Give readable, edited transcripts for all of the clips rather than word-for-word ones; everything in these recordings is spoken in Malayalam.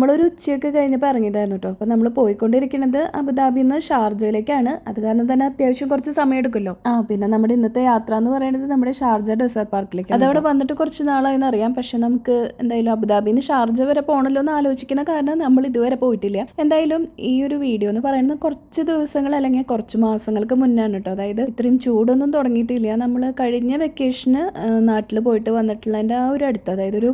നമ്മളൊരു ഉച്ചയൊക്കെ കഴിഞ്ഞപ്പോൾ ഇറങ്ങിയതായിരുന്നു കേട്ടോ. അപ്പോൾ നമ്മൾ പോയിക്കൊണ്ടിരിക്കുന്നത് അബുദാബിയിൽ നിന്ന് ഷാർജയിലേക്കാണ്. അത് കാരണം തന്നെ അത്യാവശ്യം കുറച്ച് സമയം എടുക്കുമല്ലോ. പിന്നെ നമ്മുടെ ഇന്നത്തെ യാത്ര എന്ന് പറയുന്നത് നമ്മുടെ ഷാർജ ഡെസേർട്ട് പാർക്കിലേക്ക്. അതവിടെ വന്നിട്ട് കുറച്ച് നാളായെന്ന് അറിയാം. പക്ഷെ നമുക്ക് എന്തായാലും അബുദാബിയിൽ നിന്ന് ഷാർജ വരെ പോകണമല്ലോ എന്ന് ആലോചിക്കുന്ന കാരണം നമ്മൾ ഇതുവരെ പോയിട്ടില്ല. എന്തായാലും ഈ ഒരു വീഡിയോ എന്ന് പറയുന്നത് കുറച്ച് ദിവസങ്ങൾ അല്ലെങ്കിൽ കുറച്ച് മാസങ്ങൾക്ക് മുന്നാണ് കേട്ടോ. അതായത് ഇത്രയും ചൂടൊന്നും തുടങ്ങിയിട്ടില്ല. നമ്മൾ കഴിഞ്ഞ വെക്കേഷന് നാട്ടിൽ പോയിട്ട് വന്നിട്ടുള്ളതിൻ്റെ ആ ഒരു അടുത്ത്, അതായത് ഒരു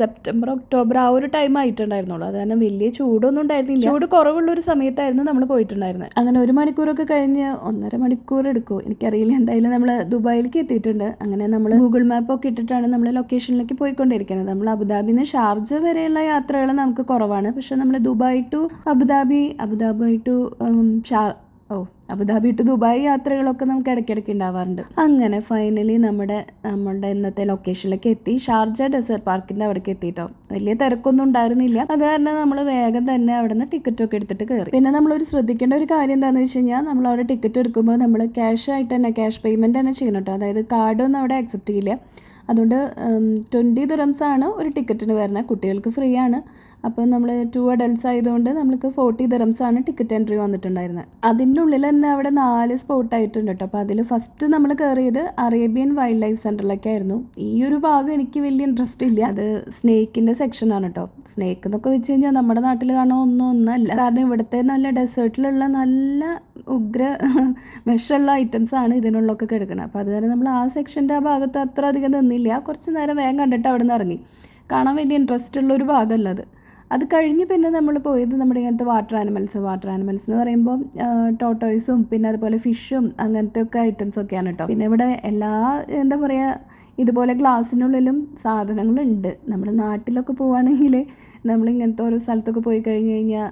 സെപ്റ്റംബർ ഒക്ടോബർ ആ ഒരു ടൈം ആയിട്ടുണ്ടായിരുന്നുള്ളൂ. അത് കാരണം വലിയ ചൂടൊന്നും ഉണ്ടായിരുന്നില്ല. ചൂട് കുറവുള്ള ഒരു സമയത്തായിരുന്നു നമ്മൾ പോയിട്ടുണ്ടായിരുന്നത്. അങ്ങനെ 1 മണിക്കൂറൊക്കെ കഴിഞ്ഞ് 1.5 മണിക്കൂർ എടുക്കും എനിക്കറിയില്ല. എന്തായാലും നമ്മൾ ദുബായിലേക്ക് എത്തിയിട്ടുണ്ട്. അങ്ങനെ നമ്മൾ ഗൂഗിൾ മാപ്പൊക്കെ ഇട്ടിട്ടാണ് നമ്മൾ ലൊക്കേഷനിലേക്ക് പോയിക്കൊണ്ടിരിക്കുന്നത്. നമ്മൾ അബുദാബിയിൽ നിന്ന് ഷാർജ വരെയുള്ള യാത്രകൾ നമുക്ക് കുറവാണ്. പക്ഷെ നമ്മൾ Dubai to Abu Dhabi to Abu Dhabi to Dubai യാത്രകളൊക്കെ നമുക്ക് ഇടയ്ക്കിടയ്ക്ക് ഉണ്ടാവാറുണ്ട്. അങ്ങനെ ഫൈനലി നമ്മുടെ ഇന്നത്തെ ലൊക്കേഷനിലേക്ക് എത്തി. ഷാർജ ഡെസേർട്ട് പാർക്കിൻ്റെ അവിടേക്ക് എത്തിയിട്ടോ. വലിയ തിരക്കൊന്നും ഉണ്ടായിരുന്നില്ല. അത് കാരണം നമ്മൾ വേഗം തന്നെ അവിടെ നിന്ന് ടിക്കറ്റൊക്കെ എടുത്തിട്ട് കയറി. പിന്നെ നമ്മളൊരു ശ്രദ്ധിക്കേണ്ട ഒരു കാര്യം എന്താണെന്ന് വെച്ച് കഴിഞ്ഞാൽ, നമ്മൾ അവിടെ ടിക്കറ്റ് എടുക്കുമ്പോൾ നമ്മൾ ക്യാഷ് ആയിട്ട് തന്നെ ക്യാഷ് പേയ്മെൻറ്റ് തന്നെ ചെയ്യണം കേട്ടോ. അതായത് കാർഡൊന്നും അവിടെ അക്സെപ്റ്റ് ചെയ്യില്ല. അതുകൊണ്ട് 20 ദിറംസാണ് ഒരു ടിക്കറ്റിന് വരുന്നത്. കുട്ടികൾക്ക് ഫ്രീ ആണ്. അപ്പോൾ നമ്മൾ 2 അഡൾട്ട്സ് ആയതുകൊണ്ട് നമ്മൾക്ക് 40 ദിറംസാണ് ടിക്കറ്റ് എൻട്രി വന്നിട്ടുണ്ടായിരുന്നത്. അതിൻ്റെ ഉള്ളിൽ തന്നെ അവിടെ 4 സ്പോട്ടായിട്ടുണ്ട് കേട്ടോ. അപ്പോൾ അതിൽ ഫസ്റ്റ് നമ്മൾ കയറിയത് അറേബ്യൻ വൈൽഡ് ലൈഫ് സെൻറ്ററിലേക്കായിരുന്നു. ഈ ഒരു ഭാഗം എനിക്ക് വലിയ ഇൻട്രസ്റ്റ് ഇല്ല. അത് സ്നേക്കിൻ്റെ സെക്ഷനാണ് കേട്ടോ. സ്നേക്ക് എന്നൊക്കെ വെച്ച് കഴിഞ്ഞാൽ നമ്മുടെ നാട്ടിൽ കാണാൻ ഒന്നല്ല. കാരണം ഇവിടുത്തെ നല്ല ഡെസേർട്ടിലുള്ള നല്ല ഉഗ്ര വിഷമുള്ള ഐറ്റംസാണ് ഇതിനുള്ളൊക്കെ കിടക്കുന്നത്. അപ്പോൾ അതുകാരണം നമ്മൾ ആ സെക്ഷൻ്റെ ആ ഭാഗത്ത് അത്ര അധികം നിന്നില്ല. കുറച്ച് നേരം വേഗം കണ്ടിട്ട് അവിടെ നിന്ന് ഇറങ്ങി. കാണാൻ വലിയ ഇൻട്രസ്റ്റ് ഉള്ളൊരു ഭാഗമല്ല അത്. അത് കഴിഞ്ഞ് പിന്നെ നമ്മൾ പോയത് നമ്മുടെ ഇങ്ങനത്തെ വാട്ടർ ആനിമൽസ് എന്ന് പറയുമ്പോൾ ടോട്ടോയ്സും പിന്നെ അതുപോലെ ഫിഷും അങ്ങനത്തെ ഒക്കെ ഐറ്റംസൊക്കെയാണ് കേട്ടോ. പിന്നെ ഇവിടെ എല്ലാ എന്താ പറയുക, ഇതുപോലെ ഗ്ലാസ്സിനുള്ളിലും സാധനങ്ങളുണ്ട്. നമ്മുടെ നാട്ടിലൊക്കെ പോവുകയാണെങ്കിൽ നമ്മളിങ്ങനത്തെ ഓരോ സ്ഥലത്തൊക്കെ പോയി കഴിഞ്ഞ് കഴിഞ്ഞാൽ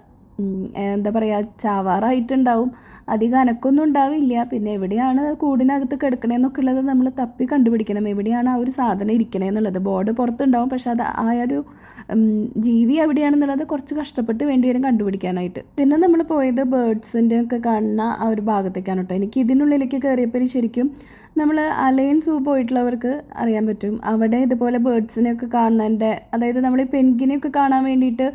എന്താ പറയുക, ചാവാറായിട്ടുണ്ടാവും. അധികം അനക്കൊന്നും ഉണ്ടാവില്ല. പിന്നെ എവിടെയാണ് കൂടിനകത്ത് കിടക്കണേന്നൊക്കെ ഉള്ളത് നമ്മൾ തപ്പി കണ്ടുപിടിക്കണം. എവിടെയാണ് ആ ഒരു സാധനം ഇരിക്കണേന്നുള്ളത്. ബോർഡ് പുറത്തുണ്ടാവും, പക്ഷെ അത് ആ ഒരു ജീവി എവിടെയാണെന്നുള്ളത് കുറച്ച് കഷ്ടപ്പെട്ട് വേണ്ടി വരും കണ്ടുപിടിക്കാനായിട്ട്. പിന്നെ നമ്മൾ പോയത് ബേർഡ്സിൻ്റെ ഒക്കെ കാണുന്ന ആ ഒരു ഭാഗത്തേക്കാണ് കേട്ടോ. എനിക്ക് ഇതിനുള്ളിലേക്ക് കയറിയപ്പോൾ ശരിക്കും നമ്മൾ അലയൻ സൂ പോയിട്ടുള്ളവർക്ക് അറിയാൻ പറ്റും. അവിടെ ഇതുപോലെ ബേർഡ്സിനെയൊക്കെ കാണുന്നതിൻ്റെ, അതായത് നമ്മൾ ഈ പെൻഗിനെയൊക്കെ കാണാൻ വേണ്ടിയിട്ട്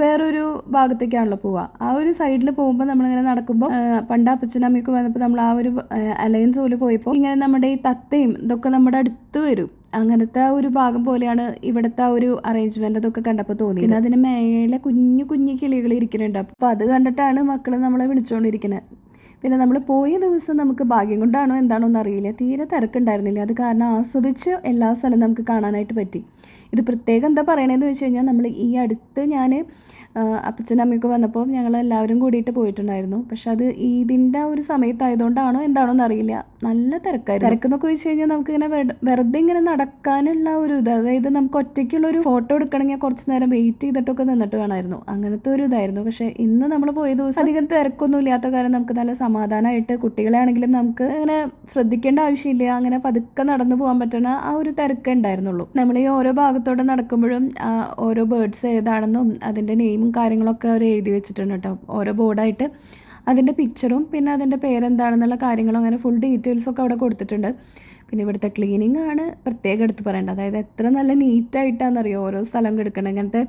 വേറൊരു ഭാഗത്തേക്കാണല്ലോ പോവുക. ആ ഒരു സൈഡിൽ പോകുമ്പോൾ നമ്മളിങ്ങനെ നടക്കുമ്പോൾ പണ്ട് അപ്പച്ചനമ്മയൊക്കെ വന്നപ്പോൾ നമ്മൾ ആ ഒരു അലയൻ സൂവിൽ പോയപ്പോൾ ഇങ്ങനെ നമ്മുടെ ഈ തത്തയും ഇതൊക്കെ നമ്മുടെ അടുത്ത് വരും. അങ്ങനത്തെ ആ ഒരു ഭാഗം പോലെയാണ് ഇവിടുത്തെ ആ ഒരു അറേഞ്ച്മെൻ്റ് അതൊക്കെ കണ്ടപ്പോൾ തോന്നി. പിന്നെ അതിന് മേലെ കുഞ്ഞു കിളികൾ ഇരിക്കുന്നുണ്ട്. അപ്പോൾ അത് കണ്ടിട്ടാണ് മക്കൾ നമ്മളെ വിളിച്ചുകൊണ്ടിരിക്കുന്നത്. പിന്നെ നമ്മൾ പോയ ദിവസം നമുക്ക് ഭാഗ്യം കൊണ്ടാണോ എന്താണോ എന്നറിയില്ല, തീരെ തിരക്കുണ്ടായിരുന്നില്ല. അത് കാരണം ആസ്വദിച്ച് എല്ലാ സ്ഥലവും നമുക്ക് കാണാനായിട്ട് പറ്റി. ഇത് പ്രത്യേകം എന്താ പറയണതെന്ന് വെച്ച് കഴിഞ്ഞാൽ, നമ്മൾ ഈ അടുത്ത് ഞാൻ അപ്പച്ചനമ്മയൊക്കെ വന്നപ്പോൾ ഞങ്ങളെല്ലാവരും കൂടിയിട്ട് പോയിട്ടുണ്ടായിരുന്നു. പക്ഷെ അത് ഇതിൻ്റെ ഒരു സമയത്തായതുകൊണ്ടാണോ എന്താണോ എന്നറിയില്ല, നല്ല തിരക്കായിരുന്നു. തിരക്കെന്നൊക്കെ വെച്ച് കഴിഞ്ഞാൽ നമുക്കിങ്ങനെ വെറുതെ ഇങ്ങനെ നടക്കാനുള്ള ഒരു ഇത്, അതായത് നമുക്ക് ഒറ്റയ്ക്കുള്ളൊരു ഫോട്ടോ എടുക്കണമെങ്കിൽ കുറച്ച് നേരം വെയിറ്റ് ചെയ്തിട്ടൊക്കെ നിന്നിട്ട് വേണമായിരുന്നു. അങ്ങനത്തെ ഒരു ഇതായിരുന്നു. പക്ഷേ ഇന്ന് നമ്മൾ പോയ ദിവസം അധികം തിരക്കൊന്നും ഇല്ലാത്ത കാരണം നമുക്ക് നല്ല സമാധാനമായിട്ട്, കുട്ടികളാണെങ്കിലും നമുക്ക് അങ്ങനെ ശ്രദ്ധിക്കേണ്ട ആവശ്യമില്ല. അങ്ങനെ പതുക്കെ നടന്നു പോകാൻ പറ്റുന്ന ആ ഒരു തിരക്കേ ഉണ്ടായിരുന്നുള്ളൂ. നമ്മൾ ഈ ഓരോ ഭാഗത്തോടെ നടക്കുമ്പോഴും ഓരോ ബേർഡ്സ് ഏതാണെന്നും അതിൻ്റെ നെയിമും കാര്യങ്ങളൊക്കെ അവർ എഴുതി വെച്ചിട്ടുണ്ട് കേട്ടോ. ഓരോ ബോർഡായിട്ട് അതിൻ്റെ പിക്ചറും പിന്നെ അതിൻ്റെ പേരെന്താണെന്നുള്ള കാര്യങ്ങളും അങ്ങനെ ഫുൾ ഡീറ്റെയിൽസൊക്കെ അവിടെ കൊടുത്തിട്ടുണ്ട്. പിന്നെ ഇവിടുത്തെ ക്ലീനിങ് ആണ് പ്രത്യേകം എടുത്ത് പറയേണ്ടത്. അതായത് എത്ര നല്ല നീറ്റായിട്ടാണെന്നറിയോ ഓരോ സ്ഥലം കിടക്കണം. ഇങ്ങനത്തെ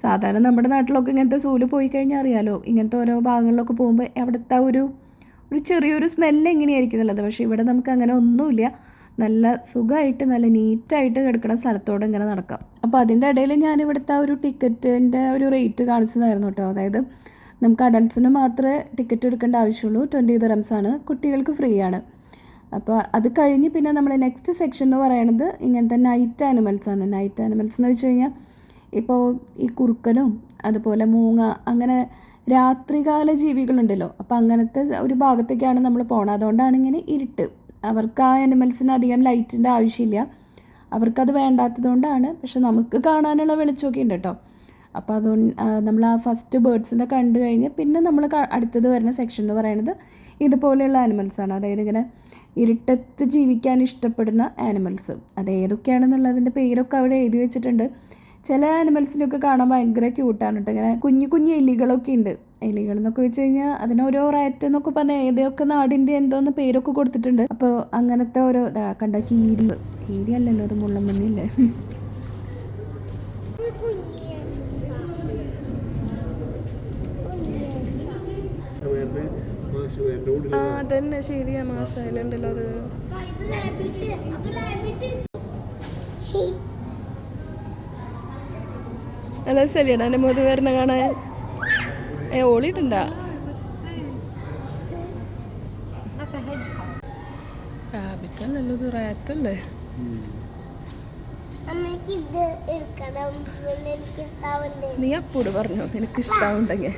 സാധാരണ നമ്മുടെ നാട്ടിലൊക്കെ ഇങ്ങനത്തെ സൂല് പോയി കഴിഞ്ഞാൽ അറിയാലോ, ഇങ്ങനത്തെ ഓരോ ഭാഗങ്ങളിലൊക്കെ പോകുമ്പോൾ അവിടുത്തെ ഒരു ചെറിയൊരു സ്മെല്ല് എങ്ങനെയായിരിക്കും എന്നുള്ളത്. പക്ഷേ ഇവിടെ നമുക്ക് അങ്ങനെ ഒന്നുമില്ല. നല്ല സുഖമായിട്ട് നല്ല നീറ്റായിട്ട് കിടക്കുന്ന സ്ഥലത്തോടെ ഇങ്ങനെ നടക്കാം. അപ്പോൾ അതിൻ്റെ ഇടയിൽ ഞാനിവിടുത്തെ ഒരു ടിക്കറ്റിൻ്റെ ഒരു റേറ്റ് കാണിച്ചതായിരുന്നു കേട്ടോ. അതായത് നമുക്ക് അഡൽട്ട്സിന് മാത്രമേ ടിക്കറ്റ് എടുക്കേണ്ട ആവശ്യമുള്ളൂ. 20 ദിറംസാണ്. കുട്ടികൾക്ക് ഫ്രീ ആണ്. അപ്പോൾ അത് കഴിഞ്ഞ് പിന്നെ നമ്മൾ നെക്സ്റ്റ് സെക്ഷൻ എന്ന് പറയുന്നത് ഇങ്ങനത്തെ നൈറ്റ് ആനിമൽസാണ്. നൈറ്റ് ആനിമൽസ് എന്ന് വെച്ച് കഴിഞ്ഞാൽ ഇപ്പോൾ ഈ കുറുക്കനും അതുപോലെ മൂങ്ങ അങ്ങനെ രാത്രികാല ജീവികളുണ്ടല്ലോ. അപ്പോൾ അങ്ങനത്തെ ഒരു ഭാഗത്തേക്കാണ് നമ്മൾ പോകണം. അതുകൊണ്ടാണ് ഇങ്ങനെ ഇരുട്ട്. അവർക്ക് ആ ആനിമൽസിന് അധികം ലൈറ്റിൻ്റെ ആവശ്യമില്ല. അവർക്കത് വേണ്ടാത്തത് കൊണ്ടാണ്. പക്ഷെ നമുക്ക് കാണാനുള്ള വെളിച്ചമൊക്കെ ഉണ്ട് കേട്ടോ. അപ്പോൾ അതുകൊണ്ട് നമ്മൾ ആ ഫസ്റ്റ് ബേർഡ്സിൻ്റെ കണ്ടു കഴിഞ്ഞ് പിന്നെ നമ്മൾ അടുത്തത് വരുന്ന സെക്ഷൻ എന്ന് പറയുന്നത് ഇതുപോലെയുള്ള ആനിമൽസാണ്. അതായത് ഇങ്ങനെ ഇരുട്ടത്ത് ജീവിക്കാൻ ഇഷ്ടപ്പെടുന്ന ആനിമൽസ്. അത് ഏതൊക്കെയാണെന്നുള്ളതിൻ്റെ പേരൊക്കെ അവിടെ എഴുതി വെച്ചിട്ടുണ്ട്. ചില ആനിമൽസിനൊക്കെ കാണാൻ ഭയങ്കര ക്യൂട്ടാണ് കേട്ടോ. ഇങ്ങനെ കുഞ്ഞു എലികളൊക്കെ ഉണ്ട്. എലികൾ എന്നൊക്കെ വെച്ച് കഴിഞ്ഞാൽ അതിനോരോ റേറ്റ് എന്നൊക്കെ പറഞ്ഞാൽ ഏതൊക്കെ നാടിൻ്റെ എന്തോന്ന് പേരൊക്കെ കൊടുത്തിട്ടുണ്ട്. അപ്പോൾ അങ്ങനത്തെ ഓരോ കണ്ട കീരി അല്ലല്ലോ, അത് മുള്ളൻപന്നിയല്ലേ. ആ അതന്നെ ശരിയാ മാഷ ഐലൻഡല്ലോ അത്. അല്ല ശരിയാണ് എൻ്റെ മുതി വരണ കാണാൻ. ഓളിട്ടുണ്ടാ റാബിറ്റല്ലല്ലോ ഇത് റാറ്റല്ലേ. നീ അപ്പോട് പറഞ്ഞോ നിനക്ക് ഇഷ്ടാവുണ്ടെങ്കിൽ.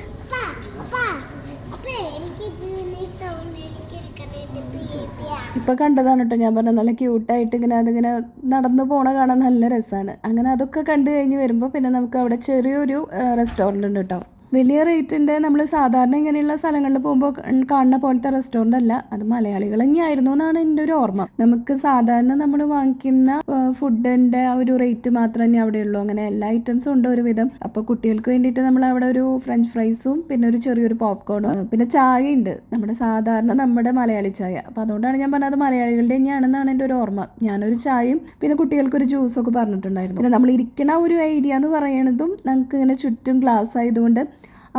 ഇപ്പൊ കണ്ടതാണ് കേട്ടോ ഞാൻ പറഞ്ഞ നല്ല ക്യൂട്ടായിട്ട് ഇങ്ങനെ അതിങ്ങനെ നടന്നു പോണ കാണാൻ നല്ല രസമാണ്. അങ്ങനെ അതൊക്കെ കണ്ടു കഴിഞ്ഞ് വരുമ്പോൾ പിന്നെ നമുക്ക് അവിടെ ചെറിയൊരു റെസ്റ്റോറൻറ്റ് ഉണ്ട് കേട്ടോ. വലിയ റേറ്റിൻ്റെ നമ്മൾ സാധാരണ ഇങ്ങനെയുള്ള സ്ഥലങ്ങളിൽ പോകുമ്പോൾ കാണുന്ന പോലത്തെ റെസ്റ്റോറൻ്റ് അല്ല. അത് മലയാളികൾ തന്നെയായിരുന്നു എന്നാണ് എൻ്റെ ഒരു ഓർമ്മ. നമുക്ക് സാധാരണ നമ്മൾ വാങ്ങിക്കുന്ന ഫുഡിൻ്റെ ആ ഒരു റേറ്റ് മാത്രമേ തന്നെ അവിടെ ഉള്ളൂ. അങ്ങനെ എല്ലാ ഐറ്റംസും ഉണ്ട് ഒരുവിധം. അപ്പോൾ കുട്ടികൾക്ക് വേണ്ടിയിട്ട് നമ്മൾ അവിടെ ഒരു ഫ്രഞ്ച് ഫ്രൈസും പിന്നെ ഒരു ചെറിയൊരു പോപ്കോണും പിന്നെ ചായ ഉണ്ട്, നമ്മുടെ സാധാരണ നമ്മുടെ മലയാളി ചായ. അപ്പോൾ അതുകൊണ്ടാണ് ഞാൻ പറഞ്ഞത് മലയാളികളുടെ തന്നെയാണെന്നാണ് എൻ്റെ ഒരു ഓർമ്മ. ഞാനൊരു ചായയും പിന്നെ കുട്ടികൾക്കൊരു ജ്യൂസൊക്കെ പറഞ്ഞിട്ടുണ്ടായിരുന്നു. പിന്നെ നമ്മൾ ഇരിക്കണ ഒരു ഏരിയ എന്ന് പറയണതും നമുക്ക് ഇങ്ങനെ ചുറ്റും ഗ്ലാസ് ആയതുകൊണ്ട്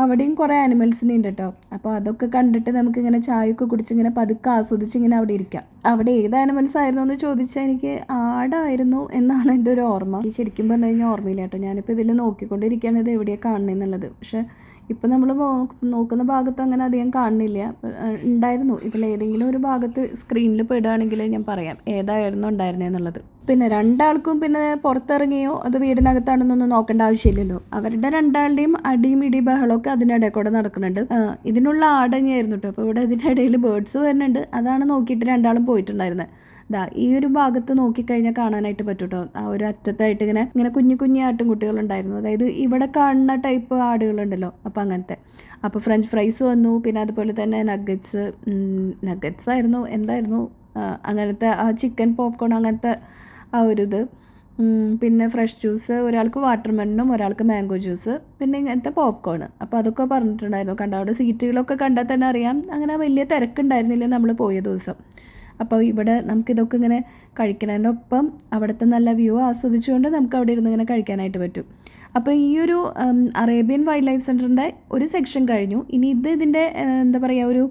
അവിടെയും കുറേ ആനിമൽസിനെ ഉണ്ട് കേട്ടോ. അപ്പോൾ അതൊക്കെ കണ്ടിട്ട് നമുക്കിങ്ങനെ ചായയൊക്കെ കുടിച്ചിങ്ങനെ പതുക്കെ ആസ്വദിച്ചിങ്ങനെ അവിടെ ഇരിക്കാം. അവിടെ ഏത് ആനിമൽസ് ആയിരുന്നു എന്ന് ചോദിച്ചാൽ എനിക്ക് ആടായിരുന്നു എന്നാണ് എൻ്റെ ഒരു ഓർമ്മ. ശരിക്കും പറഞ്ഞു കഴിഞ്ഞാൽ ഓർമ്മയില്ല കേട്ടോ. ഞാനിപ്പോൾ ഇതിൽ നോക്കിക്കൊണ്ടിരിക്കുകയാണ് ഇത് എവിടെയാണ് കാണണമെന്നുള്ളത്. പക്ഷേ ഇപ്പം നമ്മൾ നോക്കുന്ന ഭാഗത്ത് അങ്ങനെ അധികം കാണുന്നില്ല. ഉണ്ടായിരുന്നു ഇതിലേതെങ്കിലും ഒരു ഭാഗത്ത് സ്ക്രീനിൽ പെടുകയാണെങ്കിൽ ഞാൻ പറയാം ഏതായിരുന്നു ഉണ്ടായിരുന്നതെന്നുള്ളത്. പിന്നെ രണ്ടാൾക്കും പിന്നെ പുറത്തിറങ്ങിയോ അത് വീടിനകത്താണെന്നൊന്നും നോക്കേണ്ട ആവശ്യമില്ലല്ലോ. അവരുടെ രണ്ടാളുടെയും അടിയും ഇടി ബഹളമൊക്കെ അതിനിടയിൽ കൂടെ നടക്കുന്നുണ്ട്. ഇതിനുള്ള ആടങ്ങിയായിരുന്നു കേട്ടോ. അപ്പോൾ ഇവിടെ ഇതിനിടയിൽ ബേർഡ്സ് വരുന്നുണ്ട്. അതാണ് നോക്കിയിട്ട് രണ്ടാളും പോയിട്ടുണ്ടായിരുന്നത്. ഈ ഒരു ഭാഗത്ത് നോക്കിക്കഴിഞ്ഞാൽ കാണാനായിട്ട് പറ്റും കേട്ടോ. ആ ഒരു അറ്റത്തായിട്ട് ഇങ്ങനെ കുഞ്ഞു കുഞ്ഞു ആട്ടിൻകുട്ടികളുണ്ടായിരുന്നു. അതായത് ഇവിടെ കാണുന്ന ടൈപ്പ് ആടുകളുണ്ടല്ലോ, അപ്പോൾ അങ്ങനത്തെ. അപ്പോൾ ഫ്രഞ്ച് ഫ്രൈസ് വന്നു, പിന്നെ അതുപോലെ തന്നെ നഗറ്റ്സ് ആയിരുന്നു എന്തായിരുന്നു അങ്ങനത്തെ ആ ചിക്കൻ പോപ്കോൺ അങ്ങനത്തെ ആ ഒരു ഇത്. പിന്നെ ഫ്രഷ് ജ്യൂസ്, ഒരാൾക്ക് വാട്ടർമെലനും ഒരാൾക്ക് മാംഗോ ജ്യൂസ്, പിന്നെ ഇങ്ങനത്തെ പോപ്കോൺ. അപ്പോൾ അതൊക്കെ പറഞ്ഞിട്ടുണ്ടായിരുന്നു. കണ്ട അവിടെ സീറ്റുകളൊക്കെ കണ്ടാൽ തന്നെ അറിയാം അങ്ങനെ വലിയ തിരക്കുണ്ടായിരുന്നില്ല നമ്മൾ പോയ ദിവസം. അപ്പോൾ ഇവിടെ നമുക്കിതൊക്കെ ഇങ്ങനെ കഴിക്കുന്നതിനൊപ്പം അവിടുത്തെ നല്ല വ്യൂ ആസ്വദിച്ചുകൊണ്ട് നമുക്ക് അവിടെ ഇരുന്ന് ഇങ്ങനെ കഴിക്കാനായിട്ട് പറ്റും. അപ്പോൾ ഈ ഒരു അറേബ്യൻ വൈൽഡ് ലൈഫ് സെൻറ്ററിൻ്റെ ഒരു സെക്ഷൻ കഴിഞ്ഞു. ഇനി ഇതിൻ്റെ എന്താ പറയുക ഒരു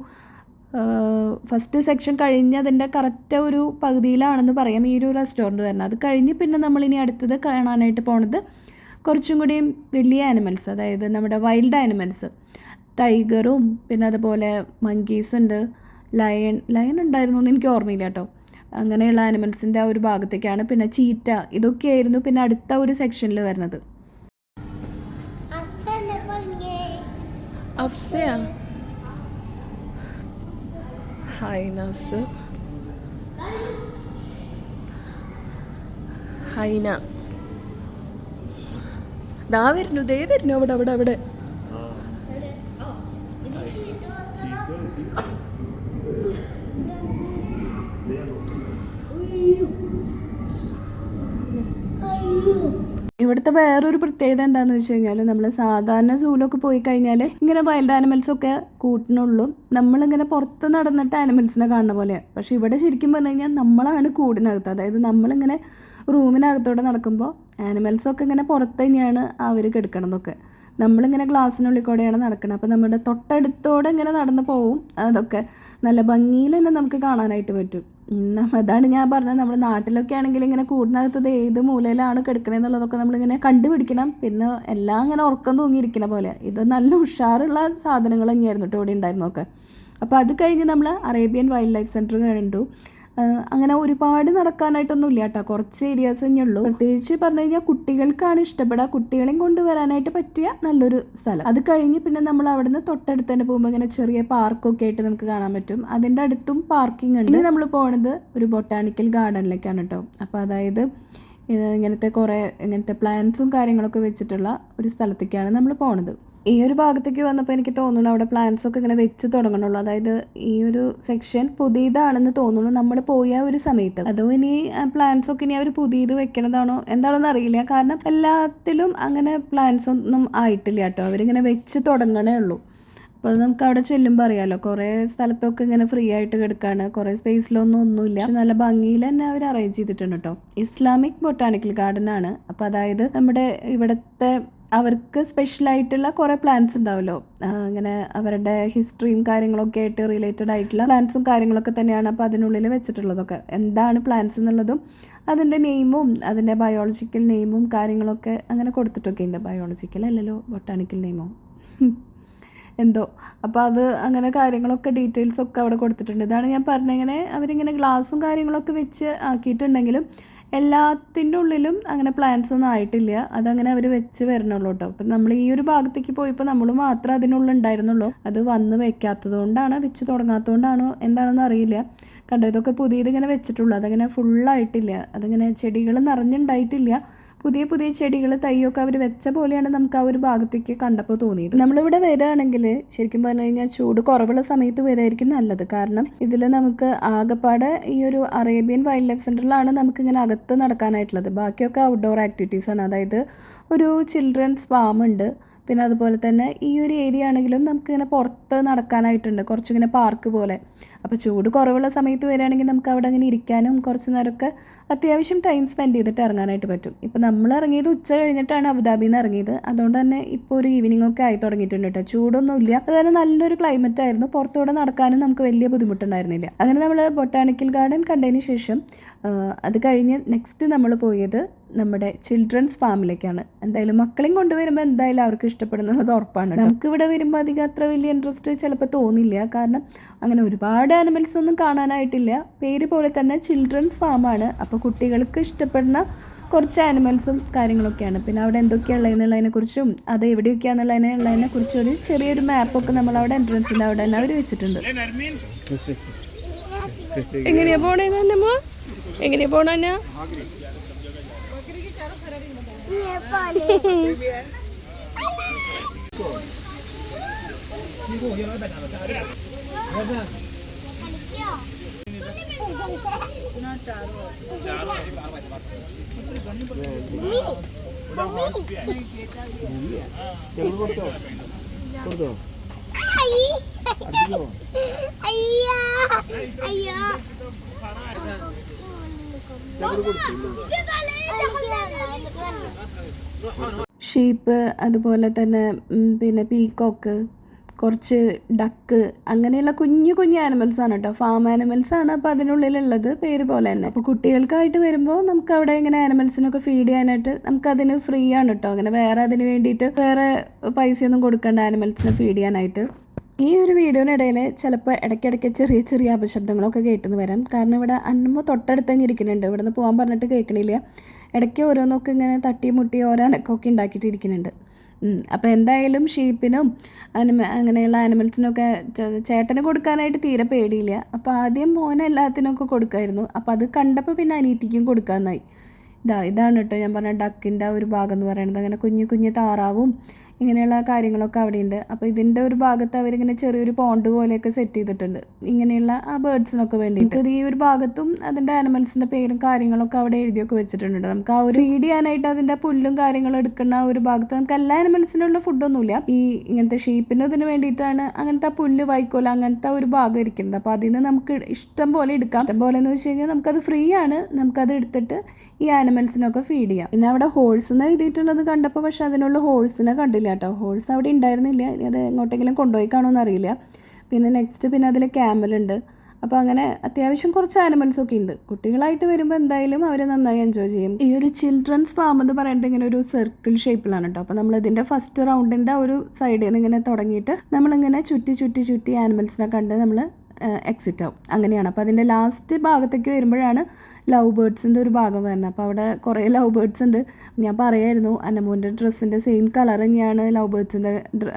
ഫസ്റ്റ് സെക്ഷൻ കഴിഞ്ഞ് അതിൻ്റെ കറക്റ്റ് ഒരു പകുതിയിലാണെന്ന് പറയാം ഈ ഒരു റെസ്റ്റോറൻറ്റ് വരുന്നത്. അത് കഴിഞ്ഞ് പിന്നെ നമ്മളിനി അടുത്തത് കാണാനായിട്ട് പോണത് കുറച്ചും കൂടിയും വലിയ ആനിമൽസ്, അതായത് നമ്മുടെ വൈൽഡ് ആനിമൽസ്, ടൈഗറും പിന്നെ അതുപോലെ മങ്കീസ് ഉണ്ട്, ലയൺ ഉണ്ടായിരുന്നു എന്ന് എനിക്ക് ഓർമ്മയില്ല കേട്ടോ. അങ്ങനെയുള്ള ആനിമൽസിൻ്റെ ആ ഒരു ഭാഗത്തേക്കാണ്. പിന്നെ ചീറ്റ, ഇതൊക്കെയായിരുന്നു പിന്നെ അടുത്ത ഒരു സെക്ഷനിൽ വരുന്നത്. ഹൈന ദാ വരുന്നു, ദേ വരുന്നു അവിടെ അവിടെ അവിടെ. ഇവിടുത്തെ വേറൊരു പ്രത്യേകത എന്താണെന്ന് വെച്ച് കഴിഞ്ഞാൽ നമ്മൾ സാധാരണ സൂലൊക്കെ പോയി കഴിഞ്ഞാൽ ഇങ്ങനെ വൈൽഡ് ആനിമൽസൊക്കെ കൂട്ടിനുള്ളൂ, നമ്മളിങ്ങനെ പുറത്ത് നടന്നിട്ട് ആനിമൽസിനെ കാണുന്ന പോലെയാണ്. പക്ഷേ ഇവിടെ ശരിക്കും പറഞ്ഞു കഴിഞ്ഞാൽ നമ്മളാണ് കൂടിനകത്ത്. അതായത് നമ്മളിങ്ങനെ റൂമിനകത്തോടെ നടക്കുമ്പോൾ ആനിമൽസൊക്കെ ഇങ്ങനെ പുറത്ത് തന്നെയാണ് അവർ കിടക്കണതൊക്കെ. നമ്മളിങ്ങനെ ഗ്ലാസ്സിനുള്ളിൽ കൂടെയാണ് നടക്കുന്നത്. അപ്പോൾ നമ്മുടെ തൊട്ടടുത്തോടെ ഇങ്ങനെ നടന്നു പോവും. അതൊക്കെ നല്ല ഭംഗിയിൽ തന്നെ നമുക്ക് കാണാനായിട്ട് പറ്റും. അതാണ് ഞാൻ പറഞ്ഞത്, നമ്മുടെ നാട്ടിലൊക്കെ ആണെങ്കിൽ ഇങ്ങനെ കൂടിനകത്തത് ഏത് മൂലയിലാണ് കിടക്കണമെന്നുള്ളതൊക്കെ നമ്മളിങ്ങനെ കണ്ടുപിടിക്കണം. പിന്നെ എല്ലാം ഇങ്ങനെ ഉറക്കം തൂങ്ങിയിരിക്കണ പോലെ. ഇത് നല്ല ഉഷാറുള്ള സാധനങ്ങൾ തന്നെയായിരുന്നു കേട്ടോ ഇവിടെ ഉണ്ടായിരുന്നൊക്കെ. അപ്പോൾ അത് കഴിഞ്ഞ് നമ്മൾ അറേബ്യൻ വൈൽഡ് ലൈഫ് സെൻറ്റർ കണ്ടു. അങ്ങനെ ഒരുപാട് നടക്കാനായിട്ടൊന്നും ഇല്ല കേട്ടോ, കുറച്ച് ഏരിയാസ് തന്നെ ഉള്ളൂ. പ്രത്യേകിച്ച് പറഞ്ഞു കഴിഞ്ഞാൽ കുട്ടികൾക്കാണ് ഇഷ്ടപ്പെടുക, കുട്ടികളെയും കൊണ്ടുവരാനായിട്ട് പറ്റിയ നല്ലൊരു സ്ഥലം. അത് കഴിഞ്ഞ് പിന്നെ നമ്മൾ അവിടെ നിന്ന് തൊട്ടടുത്ത് തന്നെ പോകുമ്പോൾ ഇങ്ങനെ ചെറിയ പാർക്കൊക്കെ ആയിട്ട് നമുക്ക് കാണാൻ പറ്റും. അതിൻ്റെ അടുത്തും പാർക്കിംഗ് ഉണ്ട്. ഇനി നമ്മൾ പോകുന്നത് ഒരു ബൊട്ടാണിക്കൽ ഗാർഡനിലേക്കാണ് കേട്ടോ. അപ്പോൾ അതായത് ഇങ്ങനത്തെ പ്ലാന്റ്സും കാര്യങ്ങളൊക്കെ വെച്ചിട്ടുള്ള ഒരു സ്ഥലത്തേക്കാണ് നമ്മൾ പോണത്. ഈ ഒരു ഭാഗത്തേക്ക് വന്നപ്പോൾ എനിക്ക് തോന്നുന്നു അവിടെ പ്ലാന്റ്സൊക്കെ ഇങ്ങനെ വെച്ച് തുടങ്ങണുള്ളൂ. അതായത് ഈ ഒരു സെക്ഷൻ പുതിയതാണെന്ന് തോന്നുന്നു നമ്മൾ പോയ ഒരു സമയത്ത്. അതോ ഇനി പ്ലാന്റ്സൊക്കെ ഇനി അവർ പുതിയത് വെക്കണതാണോ എന്താണെന്ന് അറിയില്ല. കാരണം എല്ലാത്തിലും അങ്ങനെ പ്ലാന്റ്സ് ഒന്നും ആയിട്ടില്ല കേട്ടോ, അവരിങ്ങനെ വെച്ച് തുടങ്ങണേ ഉള്ളൂ. അപ്പോൾ നമുക്ക് അവിടെ ചെല്ലുമ്പോൾ അറിയാമല്ലോ, കുറേ സ്ഥലത്തൊക്കെ ഇങ്ങനെ ഫ്രീ ആയിട്ട് കിടക്കുകയാണ്, കുറേ ഒന്നുമില്ല. പക്ഷെ നല്ല ഭംഗിയിൽ തന്നെ അവർ അറേഞ്ച് ചെയ്തിട്ടുണ്ട് കേട്ടോ. ഇസ്ലാമിക് ബൊട്ടാണിക്കൽ ഗാർഡൻ ആണ്. അപ്പോൾ അതായത് നമ്മുടെ ഇവിടുത്തെ അവർക്ക് സ്പെഷ്യലായിട്ടുള്ള കുറേ പ്ലാന്റ്സ് ഉണ്ടാവുമല്ലോ, അങ്ങനെ അവരുടെ ഹിസ്റ്ററിയും കാര്യങ്ങളൊക്കെ ആയിട്ട് റിലേറ്റഡ് ആയിട്ടുള്ള പ്ലാന്റ്സും കാര്യങ്ങളൊക്കെ തന്നെയാണ് അപ്പോൾ അതിനുള്ളിൽ വെച്ചിട്ടുള്ളതൊക്കെ. എന്താണ് പ്ലാന്റ്സ് എന്നുള്ളതും അതിൻ്റെ നെയിമും അതിൻ്റെ ബയോളജിക്കൽ നെയിമും കാര്യങ്ങളൊക്കെ അങ്ങനെ കൊടുത്തിട്ടൊക്കെ ഉണ്ട്. ബയോളജിക്കൽ അല്ലല്ലോ, ബൊട്ടാണിക്കൽ നെയിമോ എന്തോ. അപ്പോൾ അത് അങ്ങനെ കാര്യങ്ങളൊക്കെ ഡീറ്റെയിൽസൊക്കെ അവിടെ കൊടുത്തിട്ടുണ്ട്. ഇതാണ് ഞാൻ പറഞ്ഞത്, ഇങ്ങനെ അവരിങ്ങനെ ഗ്ലാസും കാര്യങ്ങളൊക്കെ വെച്ച് ആക്കിയിട്ടുണ്ടെങ്കിലും എല്ലാത്തിൻ്റെ ഉള്ളിലും അങ്ങനെ പ്ലാന്റ്സ് ഒന്നും ആയിട്ടില്ല. അതങ്ങനെ അവർ വെച്ച് വരണുള്ളൂ കേട്ടോ. അപ്പം നമ്മൾ ഈ ഒരു ഭാഗത്തേക്ക് പോയപ്പോൾ നമ്മൾ മാത്രമേ അതിനുള്ളിൽ ഉണ്ടായിരുന്നുള്ളൂ. അത് വന്ന് വെക്കാത്തത് കൊണ്ടാണോ വെച്ച് തുടങ്ങാത്തതുകൊണ്ടാണോ എന്താണെന്ന് അറിയില്ല. കണ്ടോ, ഇതൊക്കെ പുതിയതിങ്ങനെ വെച്ചിട്ടുള്ളൂ, അതങ്ങനെ ഫുള്ളായിട്ടില്ല, അതിങ്ങനെ ചെടികൾ നിറഞ്ഞുണ്ടായിട്ടില്ല. പുതിയ പുതിയ ചെടികൾ തൈയൊക്കെ അവർ വെച്ച പോലെയാണ് നമുക്ക് ആ ഒരു ഭാഗത്തേക്ക് കണ്ടപ്പോൾ തോന്നിയത്. നമ്മളിവിടെ വരികയാണെങ്കിൽ ശരിക്കും പറഞ്ഞു കഴിഞ്ഞാൽ ചൂട് കുറവുള്ള സമയത്ത് വരികയായിരിക്കും നല്ലത്. കാരണം ഇതിൽ നമുക്ക് ആകെപ്പാടെ ഈ ഒരു അറേബ്യൻ വൈൽഡ് ലൈഫ് സെൻറ്ററിലാണ് നമുക്കിങ്ങനെ അകത്ത് നടക്കാനായിട്ടുള്ളത്. ബാക്കിയൊക്കെ ഔട്ട്ഡോർ ആക്ടിവിറ്റീസാണ്. അതായത് ഒരു ചിൽഡ്രൻസ് ഫാം ഉണ്ട്, പിന്നെ അതുപോലെ തന്നെ ഈ ഒരു ഏരിയ ആണെങ്കിലും നമുക്കിങ്ങനെ പുറത്ത് നടക്കാനായിട്ടുണ്ട്, കുറച്ചിങ്ങനെ പാർക്ക് പോലെ. അപ്പോൾ ചൂട് കുറവുള്ള സമയത്ത് വരികയാണെങ്കിൽ നമുക്ക് അവിടെ അങ്ങനെ ഇരിക്കാനും കുറച്ച് നേരമൊക്കെ അത്യാവശ്യം ടൈം സ്പെൻഡ് ചെയ്തിട്ട് ഇറങ്ങാനായിട്ട് പറ്റും. ഇപ്പോൾ നമ്മൾ ഇറങ്ങിയത് ഉച്ച കഴിഞ്ഞിട്ടാണ് അബുദാബിയിൽ നിന്ന് ഇറങ്ങിയത്. അതുകൊണ്ട് തന്നെ ഇപ്പോൾ ഒരു ഈവനിങ് ഒക്കെ ആയി തുടങ്ങിയിട്ടുണ്ട് കേട്ടോ. ചൂടൊന്നുമില്ല, അതുപോലെ നല്ലൊരു ക്ലൈമറ്റ് ആയിരുന്നു. പുറത്തൂടെ നടക്കാനും നമുക്ക് വലിയ ബുദ്ധിമുട്ടുണ്ടായിരുന്നില്ല. അങ്ങനെ നമ്മൾ ബൊട്ടാണിക്കൽ ഗാർഡൻ കണ്ടതിന് ശേഷം അത് കഴിഞ്ഞ് നെക്സ്റ്റ് നമ്മൾ പോയത് നമ്മുടെ ചിൽഡ്രൻസ് ഫാമിലേക്കാണ്. എന്തായാലും മക്കളെയും കൊണ്ടുവരുമ്പോൾ എന്തായാലും അവർക്ക് ഇഷ്ടപ്പെടുന്നുള്ളത് ഉറപ്പാണ്. നമുക്കിവിടെ വരുമ്പോൾ അധികം അത്ര വലിയ ഇൻട്രസ്റ്റ് ചിലപ്പോൾ തോന്നില്ല, കാരണം അങ്ങനെ ഒരുപാട് ആനിമൽസ് ഒന്നും കാണാനായിട്ടില്ല. പേര് പോലെ തന്നെ ചിൽഡ്രൻസ് ഫാമാണ്. അപ്പോൾ കുട്ടികൾക്ക് ഇഷ്ടപ്പെടുന്ന കുറച്ച് ആനിമൽസും കാര്യങ്ങളൊക്കെയാണ്. പിന്നെ അവിടെ എന്തൊക്കെയാണുള്ളതെന്നുള്ളതിനെക്കുറിച്ചും അത് എവിടെയൊക്കെയാണെന്നുള്ളതിനെ കുറിച്ചൊരു ചെറിയൊരു മാപ്പൊക്കെ നമ്മളവിടെ എൻട്രൻസിൻ്റെ അവിടെ തന്നെ അവർ വെച്ചിട്ടുണ്ട്. എങ്ങനെയാ പോണേന്നമ്മ, എങ്ങനെയാ പോണ? ഷീപ്പ്, അതുപോലെ തന്നെ പിന്നെ പീക്കോക്ക്, കുറച്ച് ഡക്ക്, അങ്ങനെയുള്ള കുഞ്ഞു കുഞ്ഞു ആനിമൽസാണ് കേട്ടോ. ഫാം ആനിമൽസാണ്. അപ്പോൾ അതിനുള്ളിലുള്ളത് പേര് പോലെ തന്നെ. അപ്പോൾ കുട്ടികൾക്കായിട്ട് വരുമ്പോൾ നമുക്ക് അവിടെ ഇങ്ങനെ ആനിമൽസിനൊക്കെ ഫീഡ് ചെയ്യാനായിട്ട് നമുക്കതിന് ഫ്രീ ആണ് കേട്ടോ. അങ്ങനെ വേറെ അതിന് വേണ്ടിയിട്ട് വേറെ പൈസയൊന്നും കൊടുക്കേണ്ട ആനിമൽസിനെ ഫീഡ് ചെയ്യാനായിട്ട്. ഈ ഒരു വീഡിയോയിനിടയിൽ ചിലപ്പോൾ ഇടയ്ക്കിടയ്ക്ക് ചെറിയ ചെറിയ അപശബ്ദങ്ങളൊക്കെ കേട്ടെന്ന് വരാം. കാരണം ഇവിടെ അന്നമ്മ തൊട്ടടുത്ത് തന്നെ ഇരിക്കുന്നുണ്ട്. ഇവിടെ നിന്ന് പോകാൻ പറഞ്ഞിട്ട് കേൾക്കണില്ല. ഇടയ്ക്ക് ഓരോന്നൊക്കെ ഇങ്ങനെ തട്ടി മുട്ടി ഓരോ അനക്കമൊക്കെ ഉണ്ടാക്കിയിട്ടിരിക്കുന്നുണ്ട്. അപ്പോൾ എന്തായാലും ഷീപ്പിനും അങ്ങനെയുള്ള ആനിമൽസിനൊക്കെ ചേട്ടന് കൊടുക്കാനായിട്ട് തീരെ പേടിയില്ല. അപ്പോൾ ആദ്യം മോനെ എല്ലാത്തിനൊക്കെ കൊടുക്കുമായിരുന്നു. അപ്പോൾ അത് കണ്ടപ്പോൾ പിന്നെ അനിയത്തിക്കും കൊടുക്കാമെന്നായി. ഇതാണ് കേട്ടോ ഞാൻ പറഞ്ഞ ഡക്കിൻ്റെ ഒരു ഭാഗം എന്ന് പറയുന്നത്. അങ്ങനെ കുഞ്ഞു കുഞ്ഞു താറാവും ഇങ്ങനെയുള്ള കാര്യങ്ങളൊക്കെ അവിടെയുണ്ട്. അപ്പോൾ ഇതിൻ്റെ ഒരു ഭാഗത്ത് അവരിങ്ങനെ ചെറിയൊരു പോണ്ട് പോലെയൊക്കെ സെറ്റ് ചെയ്തിട്ടുണ്ട് ഇങ്ങനെയുള്ള ആ ബേർഡ്സിനൊക്കെ വേണ്ടിയിട്ട്. ഈ ഒരു ഭാഗത്തും അതിൻ്റെ ആനിമൽസിൻ്റെ പേരും കാര്യങ്ങളൊക്കെ അവിടെ എഴുതിയൊക്കെ വെച്ചിട്ടുണ്ട്. നമുക്ക് ആ ഒരു ഫീഡ് ചെയ്യാനായിട്ട് അതിൻ്റെ പുല്ലും കാര്യങ്ങളും എടുക്കുന്ന ആ ഒരു ഭാഗത്ത് നമുക്ക് എല്ലാ ആനിമൽസിനുള്ള ഫുഡൊന്നുമില്ല. ഈ ഇങ്ങനത്തെ ഷീപ്പിനും ഇതിന് വേണ്ടിയിട്ടാണ് അങ്ങനത്തെ പുല്ല് വൈക്കോല അങ്ങനത്തെ ഒരു ഭാഗം ഇരിക്കുന്നത്. അപ്പോൾ അതിൽ നിന്ന് നമുക്ക് ഇഷ്ടം പോലെ എടുക്കാം. ഇഷ്ടം പോലെ എന്ന് വെച്ച് കഴിഞ്ഞാൽ നമുക്കത് ഫ്രീ ആണ്. നമുക്കത് എടുത്തിട്ട് ഈ ആനിമൽസിനൊക്കെ ഫീഡ് ചെയ്യാം. പിന്നെ അവിടെ ഹോഴ്സ് എന്ന് എഴുതിയിട്ടുള്ളത് കണ്ടപ്പോൾ പക്ഷെ അതിനുള്ള ഹോഴ്സിനെ കണ്ടില്ല കേട്ടോ. ഹോഴ്സ് അവിടെ ഉണ്ടായിരുന്നില്ല. അത് എങ്ങോട്ടെങ്കിലും കൊണ്ടുപോയി കാണുമെന്ന് അറിയില്ല. പിന്നെ അതിൽ ക്യാമലുണ്ട്. അപ്പോൾ അങ്ങനെ അത്യാവശ്യം കുറച്ച് ആനിമൽസൊക്കെ ഉണ്ട്. കുട്ടികളായിട്ട് വരുമ്പോൾ എന്തായാലും അവർ നന്നായി എൻജോയ് ചെയ്യും. ഈ ഒരു ചിൽഡ്രൻസ് ഫാം എന്ന് പറയുന്നത് ഇങ്ങനെ ഒരു സർക്കിൾ ഷേപ്പിലാണ് കേട്ടോ. അപ്പോൾ നമ്മളിതിൻ്റെ ഫസ്റ്റ് റൗണ്ടിൻ്റെ ഒരു സൈഡിൽ നിന്ന് ഇങ്ങനെ തുടങ്ങിയിട്ട് നമ്മളിങ്ങനെ ചുറ്റി ആനിമൽസിനെ കണ്ട് നമ്മൾ എക്സിറ്റ് ആവും. അങ്ങനെയാണ്. അപ്പോൾ അതിൻ്റെ ലാസ്റ്റ് ഭാഗത്തേക്ക് വരുമ്പോഴാണ് ലവ് ബേർഡ്സിൻ്റെ ഒരു ഭാഗം വരുന്നത്. അപ്പോൾ അവിടെ കുറേ ലവ് ബേർഡ്സ് ഉണ്ട്. ഞാൻ പറയായിരുന്നു അന്നമോൻ്റെ ഡ്രസ്സിൻ്റെ സെയിം കളർ തന്നെയാണ് ലവ് ബേർഡ്സിൻ്റെ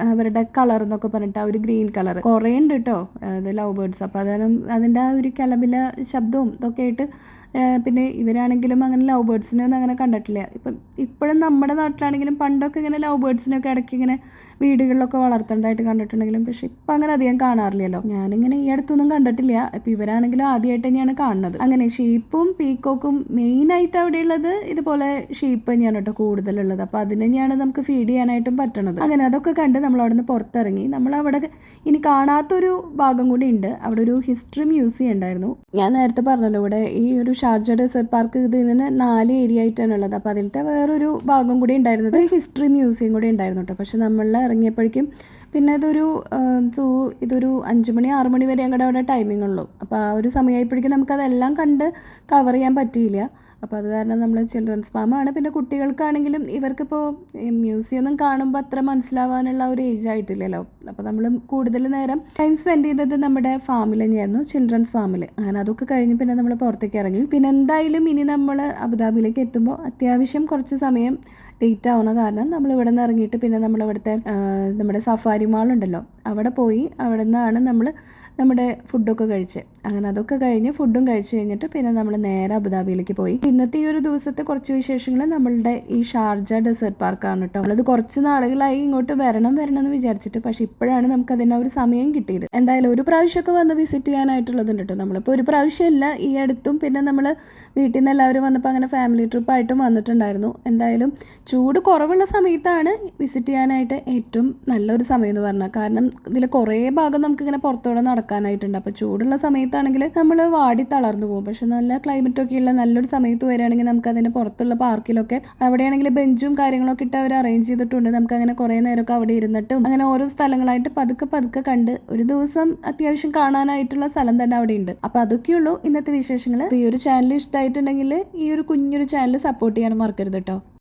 അവരുടെ കളർ എന്നൊക്കെ പറഞ്ഞിട്ട് ആ ഒരു ഗ്രീൻ കളർ കുറേ ഉണ്ട് കേട്ടോ അത് ലവ് ബേർഡ്സ്. അപ്പോൾ അതിൻ്റെ ആ ഒരു കിലബില ശബ്ദവും ഇതൊക്കെ ആയിട്ട് പിന്നെ ഇവരാണെങ്കിലും അങ്ങനെ ലവ് ബേർഡ്സിനെ ഒന്നും അങ്ങനെ കണ്ടിട്ടില്ല. ഇപ്പോഴും നമ്മുടെ നാട്ടിലാണെങ്കിലും പണ്ടൊക്കെ ഇങ്ങനെ ലവ് ബേർഡ്സിനൊക്കെ ഇടയ്ക്ക് ഇങ്ങനെ വീടുകളിലൊക്കെ വളർത്തേണ്ടതായിട്ട് കണ്ടിട്ടുണ്ടെങ്കിലും പക്ഷെ ഇപ്പം അങ്ങനെ അധികം കാണാറില്ലല്ലോ. ഞാനിങ്ങനെ ഈ അടുത്തൊന്നും കണ്ടിട്ടില്ല. ഇപ്പം ഇവരാണെങ്കിലും ആദ്യമായിട്ട് തന്നെയാണ് കാണുന്നത്. അങ്ങനെ ഷീപ്പും പീക്കോക്കും മെയിനായിട്ട് അവിടെയുള്ളത് ഇതുപോലെ ഷീപ്പ് തന്നെയാണ് കേട്ടോ കൂടുതലുള്ളത്. അപ്പോൾ അതിന് തന്നെയാണ് നമുക്ക് ഫീഡ് ചെയ്യാനായിട്ടും പറ്റണത്. അങ്ങനെ അതൊക്കെ കണ്ട് നമ്മൾ അവിടെ നിന്ന് പുറത്തിറങ്ങി. നമ്മളവിടെ ഇനി കാണാത്തൊരു ഭാഗം കൂടി ഉണ്ട്. അവിടെ ഒരു ഹിസ്റ്ററി മ്യൂസിയം ഉണ്ടായിരുന്നു. ഞാൻ നേരത്തെ പറഞ്ഞല്ലോ ഇവിടെ ഈ ഒരു ഷാർജ ഡെസേർട്ട് പാർക്ക് ഇതിന് 4 ഏരിയ ആയിട്ടാണ് ഉള്ളത്. അപ്പോൾ അതിലത്തെ വേറൊരു ഭാഗം കൂടി ഉണ്ടായിരുന്നത് ഒരു ഹിസ്റ്ററി മ്യൂസിയം കൂടി ഉണ്ടായിരുന്നു കേട്ടോ. പക്ഷെ നമ്മൾ ഇറങ്ങിയപ്പോഴേക്കും പിന്നെ ഇതൊരു 5 മണി 6 മണി വരെ ഞങ്ങളുടെ അവിടെ ടൈമിംഗ് ഉള്ളൂ. അപ്പോൾ ആ ഒരു സമയമായപ്പോഴേക്കും നമുക്കതെല്ലാം കണ്ട് കവർ ചെയ്യാൻ പറ്റിയില്ല. അപ്പോൾ അത് കാരണം നമ്മൾ ചിൽഡ്രൻസ് ഫാമാണ്. പിന്നെ കുട്ടികൾക്കാണെങ്കിലും ഇവർക്കിപ്പോൾ മ്യൂസിയം ഒന്നും കാണുമ്പോൾ അത്ര മനസ്സിലാവാനുള്ള ഒരു ഏജ് ആയിട്ടില്ലല്ലോ. അപ്പോൾ നമ്മൾ കൂടുതൽ നേരം ടൈം സ്പെൻഡ് ചെയ്തത് നമ്മുടെ ഫാമിൽ തന്നെയായിരുന്നു, ചിൽഡ്രൻസ് ഫാമിൽ. അങ്ങനെ അതൊക്കെ കഴിഞ്ഞ് പിന്നെ നമ്മൾ പുറത്തേക്ക് ഇറങ്ങി. പിന്നെ എന്തായാലും ഇനി നമ്മൾ അബുദാബിയിലേക്ക് എത്തുമ്പോൾ അത്യാവശ്യം കുറച്ച് സമയം ലേറ്റ് ആവുന്ന കാരണം നമ്മൾ ഇവിടെ നിന്ന് ഇറങ്ങിയിട്ട് പിന്നെ നമ്മളിവിടുത്തെ നമ്മുടെ സഫാരി മാൾ ഉണ്ടല്ലോ അവിടെ പോയി. അവിടെ നിന്നാണ് നമ്മൾ നമ്മുടെ ഫുഡൊക്കെ കഴിച്ച്. അങ്ങനെ അതൊക്കെ കഴിഞ്ഞ് ഫുഡും കഴിച്ച് കഴിഞ്ഞിട്ട് പിന്നെ നമ്മൾ നേരെ അബുദാബിയിലേക്ക് പോയി. ഇന്നത്തെ ഈ ഒരു ദിവസത്തെ കുറച്ച് വിശേഷങ്ങൾ നമ്മളുടെ ഈ ഷാർജ ഡെസേർട്ട് പാർക്കാണ് കേട്ടോ. നമ്മളത് കുറച്ച് നാളുകളായി ഇങ്ങോട്ട് വരണം എന്ന് വിചാരിച്ചിട്ട്, പക്ഷെ ഇപ്പോഴാണ് നമുക്ക് അതിന് ഒരു സമയം കിട്ടിയത്. എന്തായാലും ഒരു പ്രാവശ്യമൊക്കെ വന്ന് വിസിറ്റ് ചെയ്യാനായിട്ടുള്ളതുണ്ട് കേട്ടോ. നമ്മളിപ്പോൾ ഒരു പ്രാവശ്യമല്ല, ഈ അടുത്തും പിന്നെ നമ്മൾ വീട്ടിൽ നിന്ന് എല്ലാവരും വന്നപ്പോൾ അങ്ങനെ ഫാമിലി ട്രിപ്പായിട്ടും വന്നിട്ടുണ്ടായിരുന്നു. എന്തായാലും ചൂട് കുറവുള്ള സമയത്താണ് വിസിറ്റ് ചെയ്യാനായിട്ട് ഏറ്റവും നല്ലൊരു സമയം എന്ന് പറഞ്ഞാൽ. കാരണം ഇതിൽ കുറേ ഭാഗം നമുക്കിങ്ങനെ പുറത്തോടെ നടക്കാനായിട്ടുണ്ട്. അപ്പോൾ ചൂടുള്ള സമയത്താണെങ്കിൽ നമ്മൾ വാടി തളർന്നു പോകും. പക്ഷെ നല്ല ക്ലൈമറ്റൊക്കെ ഉള്ള നല്ലൊരു സമയത്ത് വരികയാണെങ്കിൽ നമുക്ക് അതിന് പുറത്തുള്ള പാർക്കിലൊക്കെ അവിടെയാണെങ്കിൽ ബെഞ്ചും കാര്യങ്ങളൊക്കെ ഇട്ട് അവർ അറേഞ്ച് ചെയ്തിട്ടുണ്ട്. നമുക്ക് അങ്ങനെ കുറേ നേരമൊക്കെ അവിടെ ഇരുന്നിട്ടും അങ്ങനെ ഓരോ സ്ഥലങ്ങളായിട്ട് പതുക്കെ കണ്ട് ഒരു ദിവസം അത്യാവശ്യം കാണാനായിട്ടുള്ള സ്ഥലം തന്നെ അവിടെ ഉണ്ട്. അപ്പോൾ അതൊക്കെയുള്ളൂ ഇന്നത്തെ വിശേഷങ്ങൾ. അപ്പോൾ ഈ ഒരു ചാനൽ ഇഷ്ടമായിട്ടുണ്ടെങ്കിൽ ഈ ഒരു കുഞ്ഞൊരു ചാനൽ സപ്പോർട്ട് ചെയ്യാനും മറക്കരുത് കേട്ടോ.